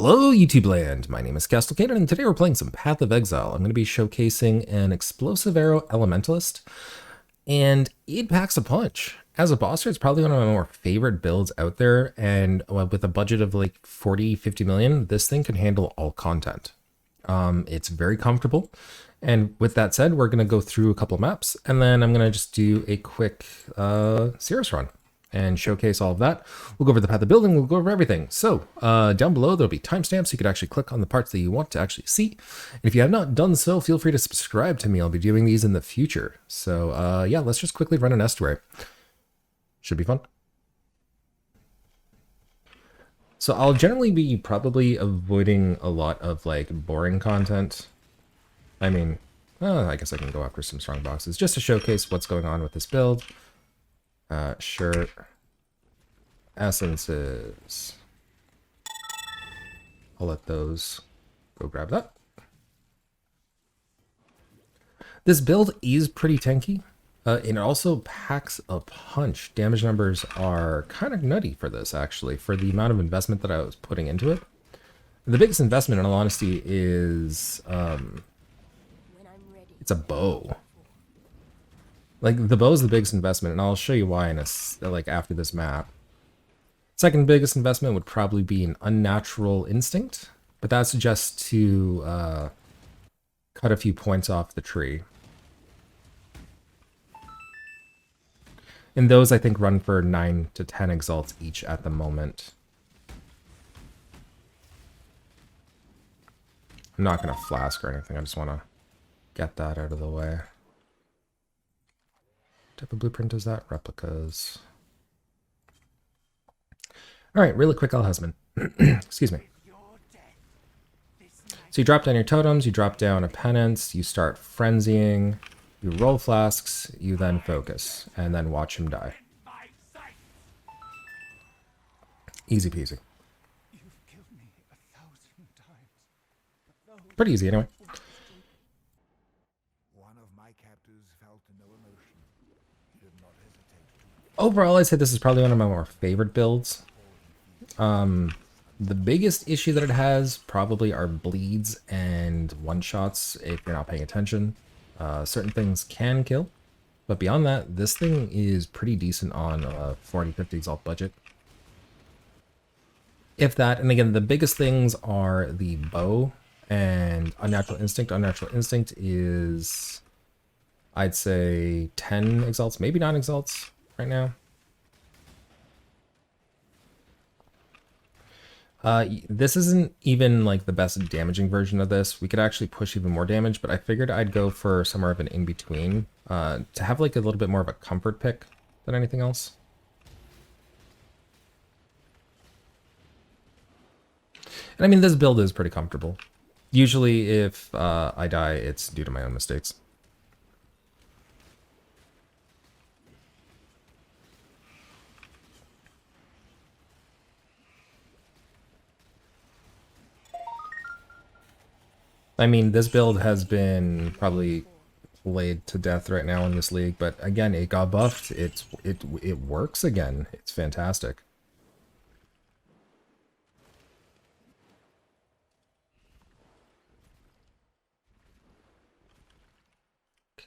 Hello YouTube land, my name is Castellcator and today we're playing some Path of Exile. I'm going to be showcasing an Explosive Arrow Elementalist, and it packs a punch. As a bosser, it's probably one of my more favorite builds out there, and with a budget of like 40-50 million, this thing can handle all content. It's very comfortable, and with that said, we're going to go through a couple of maps, and then I'm going to just do a quick Sirus run and showcase all of that. We'll go over the path of building, we'll go over everything. So down below, there'll be timestamps. You could actually click on the parts that you want to actually see. And if you have not done so, feel free to subscribe to me. I'll be doing these in the future. So yeah, let's just quickly run an estuary. Should be fun. So I'll generally be probably avoiding a lot of like boring content. I mean, I guess I can go after some strong boxes just to showcase what's going on with this build. Shirt, essences. I'll let those go grab that. This build is pretty tanky. It also packs a punch. Damage numbers are kind of nutty for this, actually, for the amount of investment that I was putting into it. The biggest investment, in all honesty, is it's a bow. Like, the bow is the biggest investment, and I'll show you why in like after this map. Second biggest investment would probably be an unnatural instinct, but that's just to cut a few points off the tree. And those, I think, run for 9 to 10 exalts each at the moment. I'm not going to flask or anything, I just want to get that out of the way. What type of blueprint is that? Replicas. Alright, really quick, Hezmin. Excuse me. So you drop down your totems, you drop down a penance, you start frenzying, you roll flasks, you then focus, and then watch him die. Easy peasy. Pretty easy anyway. Overall, I'd say this is probably one of my more favorite builds. The biggest issue that it has probably are bleeds and one-shots if you're not paying attention. Certain things can kill, but beyond that, this thing is pretty decent on a 40-50 exalt budget. If that, and again, the biggest things are the bow and unnatural instinct. Unnatural instinct is, I'd say, 10 exalts, maybe 9 exalts right now. This isn't even like the best damaging version of this. We could actually push even more damage, but I figured I'd go for somewhere of an in-between to have like a little bit more of a comfort pick than anything else. And I mean, this build is pretty comfortable. Usually if I die, it's due to my own mistakes. I mean, this build has been probably laid to death right now in this league, but again, it got buffed. It works again. It's fantastic.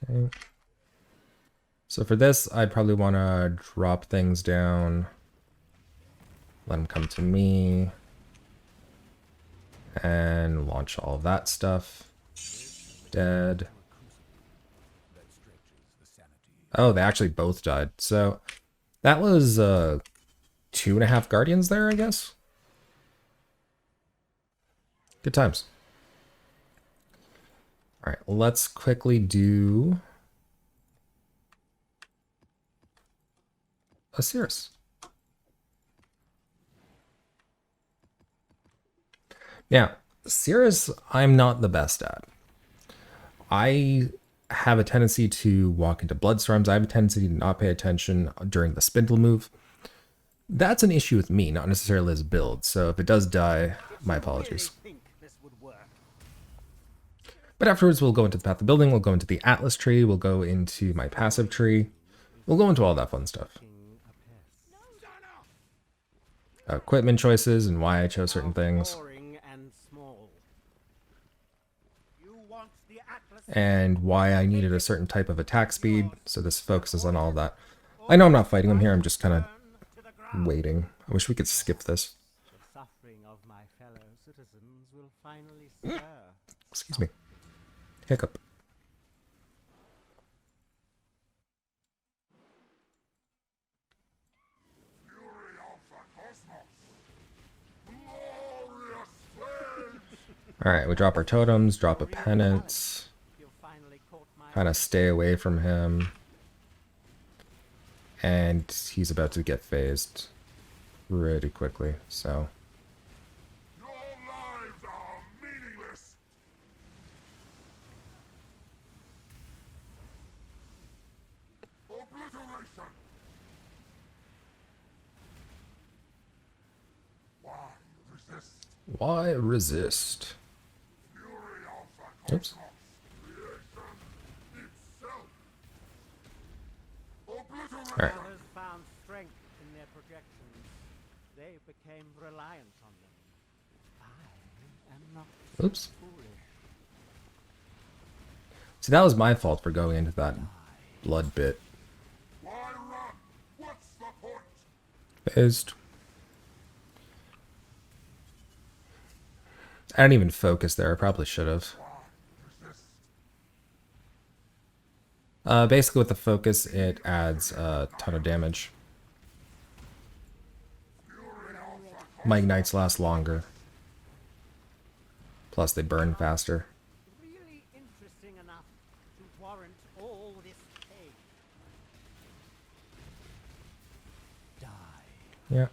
Okay. So for this, I'd probably want to drop things down. Let them come to me. And launch all that stuff. Dead. Oh, they actually both died. So that was 2.5 Guardians there, I guess. Good times. All right, let's quickly do a Sirus. Now, Sirus, I'm not the best at. I have a tendency to walk into Bloodstorms. I have a tendency to not pay attention during the spindle move. That's an issue with me, not necessarily as build. So if it does die, my apologies. But afterwards, we'll go into the path of building. We'll go into the Atlas tree. We'll go into my passive tree. We'll go into all that fun stuff. Equipment choices and why I chose certain things. and why I needed a certain type of attack speed, so this focuses on all of that. I know I'm not fighting him here, I'm just kind of waiting. I wish we could skip this. The suffering of my fellow citizens will finally stir. Excuse me. Hiccup. Alright, we drop our totems, drop a penance. Kind of stay away from him. And he's about to get phased pretty quickly, so. Your lives are meaningless. Obliteration. Why resist? Why resist? Fury of the Oops. cosmos. Creation itself. Obliteration. Alright. Others found strength in their projections. They became reliant on them. I am not Oops. foolish. See, that was my fault for going into that blood bit. Why run? What's the point? Phased. I didn't even focus there, I probably should have. Resist. Basically with the focus, it adds a ton of damage. My ignites last longer. Plus they burn faster. Really interesting enough to warrant all this pain. Die. Yeah.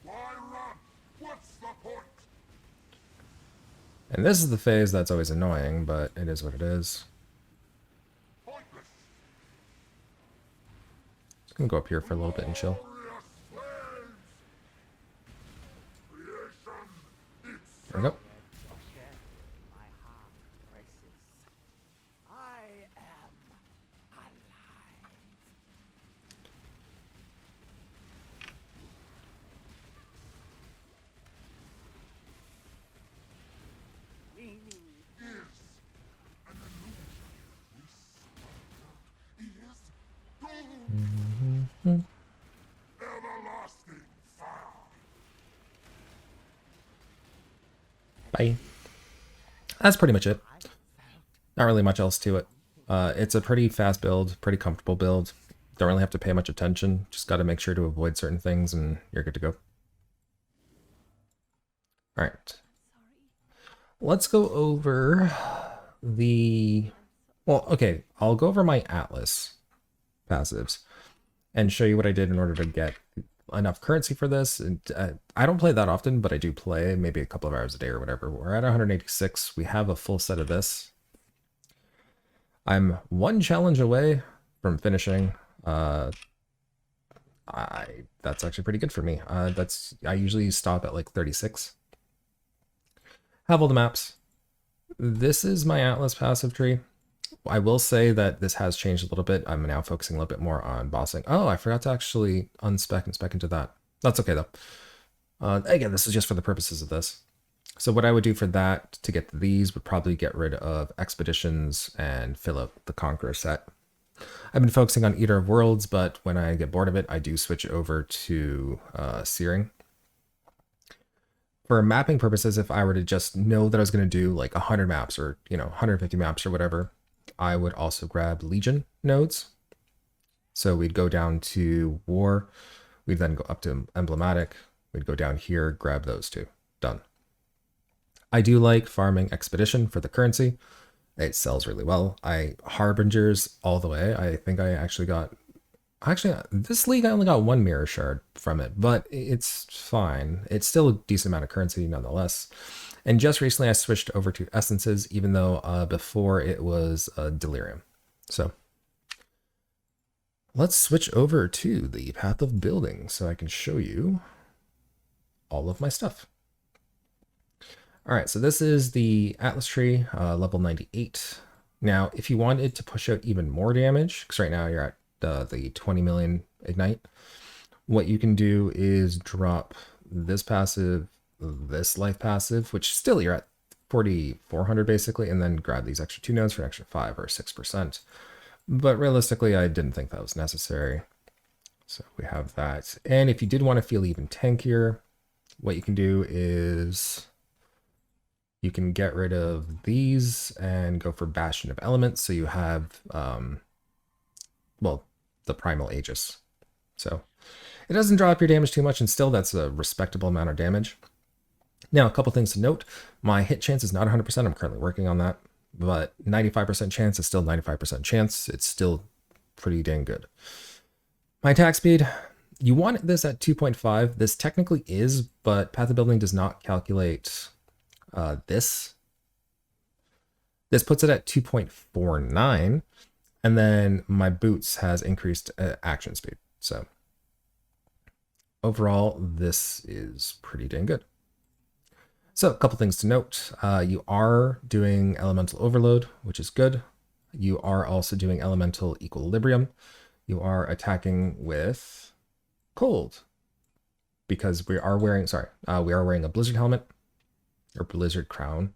Why run? What's the point? And this is the phase that's always annoying, but it is what it is. Pointless. Just gonna go up here for a little bit and chill. Glorious flames. Creation itself. There we go. Death, my heart races. I am alive. Meaning Is an illusion. This is doomed. Everlasting fire. Bye. That's pretty much it. Not really much else to it. It's a pretty fast build, pretty comfortable build. Don't really have to pay much attention. Just got to make sure to avoid certain things and you're good to go. All right. Let's go over the... Well, okay. I'll go over my Atlas passives and show you what I did in order to get enough currency for this. And, I don't play that often, but I do play maybe a couple of hours a day or whatever. We're at 186. We have a full set of this. I'm one challenge away from finishing. That's actually pretty good for me. I usually stop at like 36. Have all the maps. This is my Atlas passive tree. I will say that this has changed a little bit. I'm now focusing a little bit more on bossing. Oh, I forgot to actually unspec and spec into that. That's okay though. Again, this is just for the purposes of this. So what I would do for that to get these would probably get rid of expeditions and fill up the Conqueror set. I've been focusing on Eater of Worlds, but when I get bored of it, I do switch over to Searing. For mapping purposes, if I were to just know that I was going to do like 100 maps or 150 maps or whatever, I would also grab Legion nodes. So we'd go down to War, we'd then go up to Emblematic, we'd go down here, grab those two. Done. I do like farming Expedition for the currency. It sells really well. Harbingers all the way. I think I actually got... Actually, this league I only got one mirror shard from it, but it's fine. It's still a decent amount of currency nonetheless. And just recently I switched over to Essences, even though before it was Delirium. So let's switch over to the Path of Building so I can show you all of my stuff. All right, so this is the Atlas tree, level 98. Now, if you wanted to push out even more damage, because right now you're at the 20 million ignite, what you can do is drop this passive, this life passive, which still you're at 4,400 basically, and then grab these extra 2 nodes for an extra 5 or 6%. But realistically, I didn't think that was necessary. So we have that. And if you did want to feel even tankier, what you can do is you can get rid of these and go for Bastion of Elements. So you have, well, the Primal Aegis. So it doesn't drop your damage too much, and still that's a respectable amount of damage. Now, a couple things to note. My hit chance is not 100%. I'm currently working on that. But 95% chance is still 95% chance. It's still pretty dang good. My attack speed, you want this at 2.5. This technically is, but Path of Building does not calculate this. This puts it at 2.49. And then my boots has increased action speed. So overall, this is pretty dang good. So a couple things to note. You are doing Elemental Overload, which is good. You are also doing Elemental Equilibrium. You are attacking with Cold because we are wearing, we are wearing a Blizzard helmet or Blizzard crown.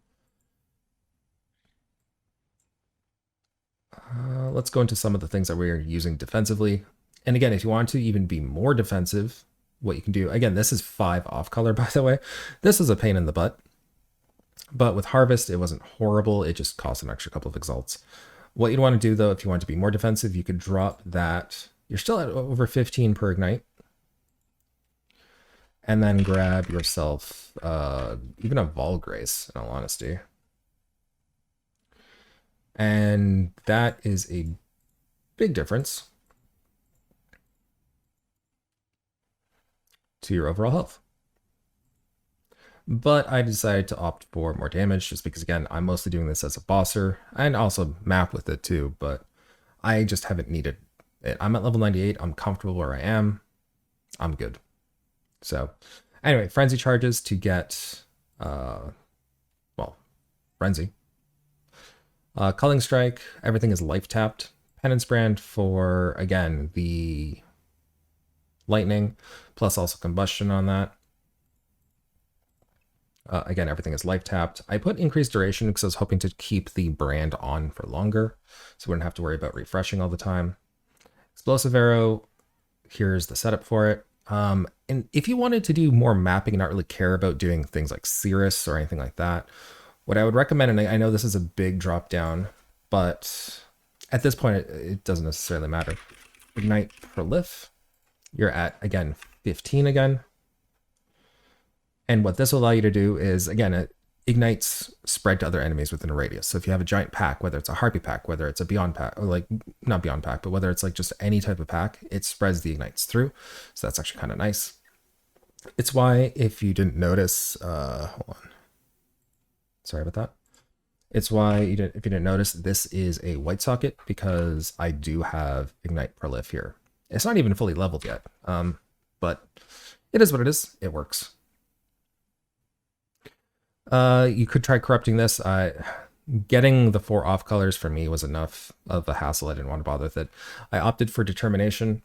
Let's go into some of the things that we're using defensively. And again, if you want to even be more defensive, what you can do, again, this is 5 off color, by the way. This is a pain in the butt. But with Harvest, it wasn't horrible. It just cost an extra couple of exalts. What you'd want to do, though, if you want to be more defensive, you could drop that. You're still at over 15 per ignite. And then grab yourself even a Vol Grace, in all honesty. And that is a big difference to your overall health. But I decided to opt for more damage just because, again, I'm mostly doing this as a bosser and also map with it too, but I just haven't needed it. I'm at level 98. I'm comfortable where I am. I'm good. So anyway, Frenzy charges to get, Frenzy. Culling Strike, everything is life tapped. Penance Brand for, again, the lightning, plus also combustion on that. Again, everything is life tapped. I put increased duration because I was hoping to keep the brand on for longer, so we wouldn't have to worry about refreshing all the time. Explosive Arrow, here's the setup for it. And if you wanted to do more mapping and not really care about doing things like Sirus or anything like that, what I would recommend, and I know this is a big drop down, but at this point, it doesn't necessarily matter. Ignite Prolif, you're at, again, 15 again. And what this will allow you to do is, again, it ignites spread to other enemies within a radius. So if you have a giant pack, whether it's a Harpy pack, whether it's a Beyond pack, or like, not Beyond pack, but whether it's like just any type of pack, it spreads the ignites through. So that's actually kind of nice. It's why, if you didn't notice, hold on. Sorry about that. It's why, if you didn't notice, this is a white socket because I do have Ignite Prolif here. It's not even fully leveled yet, but it is what it is. It works. You could try corrupting this. Getting the 4 off colors for me was enough of a hassle. I didn't want to bother with it. I opted for Determination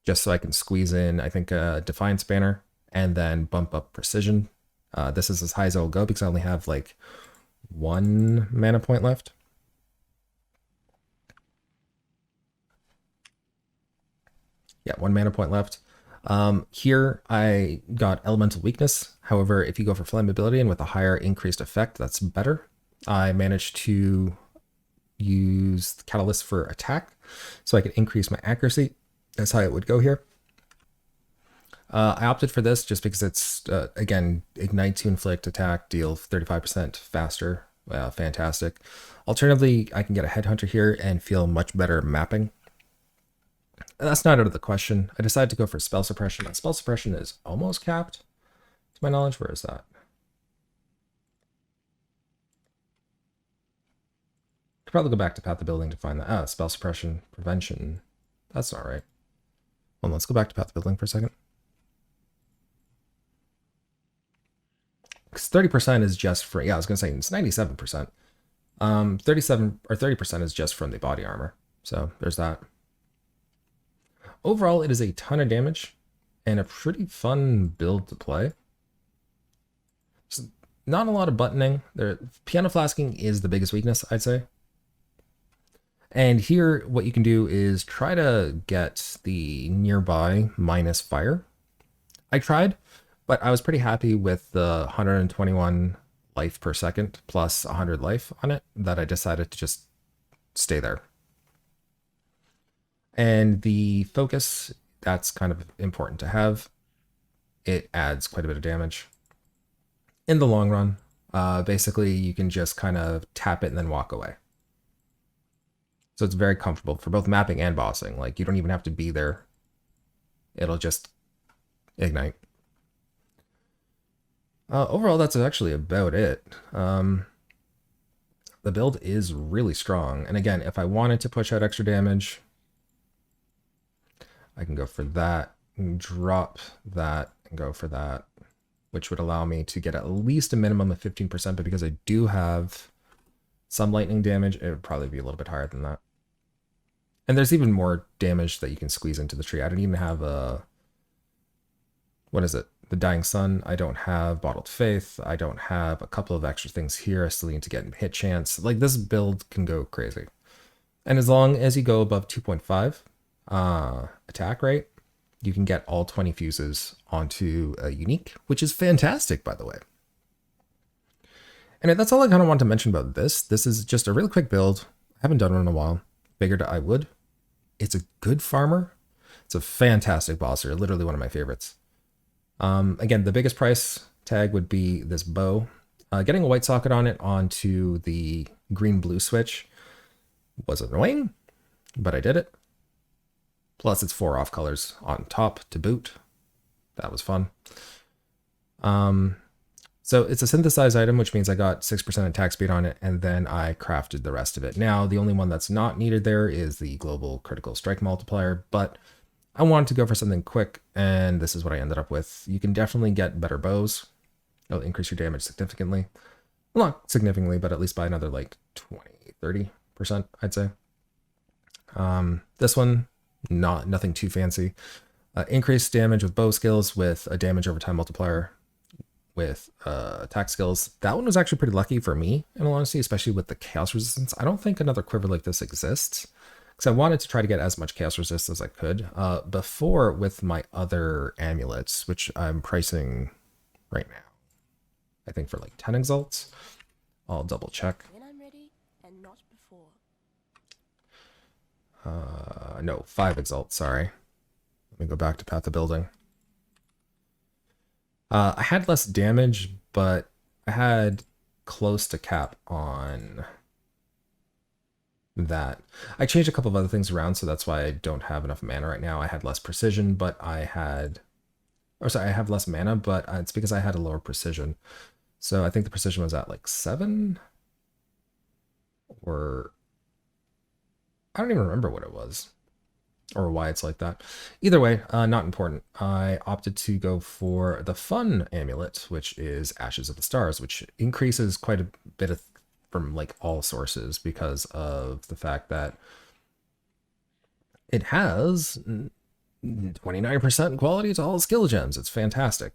just so I can squeeze in, I think, a Defiance banner and then bump up Precision. This is as high as I will go because I only have like 1 mana point left. Yeah, 1 mana point left. Here I got Elemental Weakness. However, if you go for Flammability and with a higher increased effect, that's better. I managed to use Catalyst for attack, so I could increase my accuracy. That's how it would go here. I opted for this just because it's, again, Ignite to inflict attack, deal 35% faster. Fantastic. Alternatively, I can get a Headhunter here and feel much better mapping. That's not out of the question. I decided to go for Spell Suppression. Spell Suppression is almost capped, to my knowledge. Where is that? Could probably go back to Path of Building to find that. Spell Suppression, Prevention. That's not right. Well, let's go back to Path of Building for a second. Because 30% is just for, I was going to say it's 97%. 37 or 30% is just from the body armor. So there's that. Overall, it is a ton of damage and a pretty fun build to play. not a lot of buttoning. Piano flasking is the biggest weakness, I'd say. And here, what you can do is try to get the nearby minus fire. I tried, but I was pretty happy with the 121 life per second plus 100 life on it that I decided to just stay there. And the focus, that's kind of important to have. It adds quite a bit of damage. In the long run, basically you can just kind of tap it and then walk away. So it's very comfortable for both mapping and bossing. Like, you don't even have to be there. It'll just ignite. Overall, that's actually about it. The build is really strong. And again, if I wanted to push out extra damage, I can go for that, drop that, and go for that, which would allow me to get at least a minimum of 15%, but because I do have some lightning damage, it would probably be a little bit higher than that. And there's even more damage that you can squeeze into the tree. I don't even have what is it? The Dying Sun. I don't have Bottled Faith. I don't have a couple of extra things here. I still need to get hit chance. Like, this build can go crazy. And as long as you go above 2.5 attack rate, you can get all 20 fuses onto a unique, which is fantastic, by the way. And that's all I kind of want to mention about this. This is just a really quick build. I haven't done one in a while. Figured I would. It's a good farmer. It's a fantastic bosser. Literally one of my favorites. Again, the biggest price tag would be this bow. Getting a white socket on it onto the green-blue switch was annoying, but I did it. Plus, it's 4 off colors on top to boot. That was fun. So it's a synthesized item, which means I got 6% attack speed on it, and then I crafted the rest of it. Now, the only one that's not needed there is the global critical strike multiplier, but I wanted to go for something quick, and this is what I ended up with. You can definitely get better bows. It'll increase your damage significantly. Well, not significantly, but at least by another like 20-30%, I'd say. This one, nothing too fancy. Increased damage with bow skills with a damage over time multiplier with attack skills. That one was actually pretty lucky for me, in all honesty, especially with the chaos resistance. I don't think another quiver like this exists, because I wanted to try to get as much chaos resist as I could. Before, with my other amulets, which I'm pricing right now, I think for like 10 exalts. I'll double check. When I'm ready, and not before. No, 5 exalts, sorry. Let me go back to Path of Building. I had less damage, but I had close to cap on that. I changed a couple of other things around, so that's why I don't have enough mana right now. I had less precision, but I have less mana, but it's because I had a lower precision. So I think the precision was at like 7, or I don't even remember what it was, or why it's like that. Either way, not important. I opted to go for the fun amulet, which is Ashes of the Stars, which increases quite a bit from like all sources because of the fact that it has 29% quality to all skill gems. It's fantastic.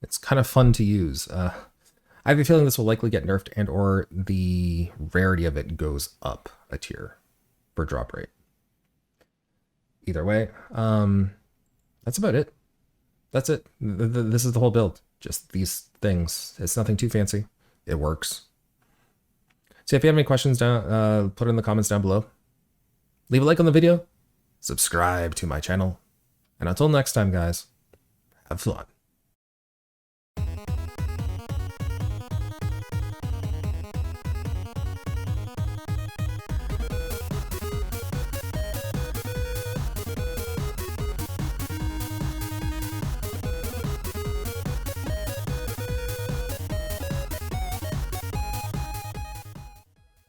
It's kind of fun to use. I have a feeling this will likely get nerfed, and or the rarity of it goes up a tier for drop rate. Either way, that's about it. That's it. This is the whole build. Just these things. It's nothing too fancy. It works. So if you have any questions, put it in the comments down below. Leave a like on the video. Subscribe to my channel. And until next time, guys, have fun.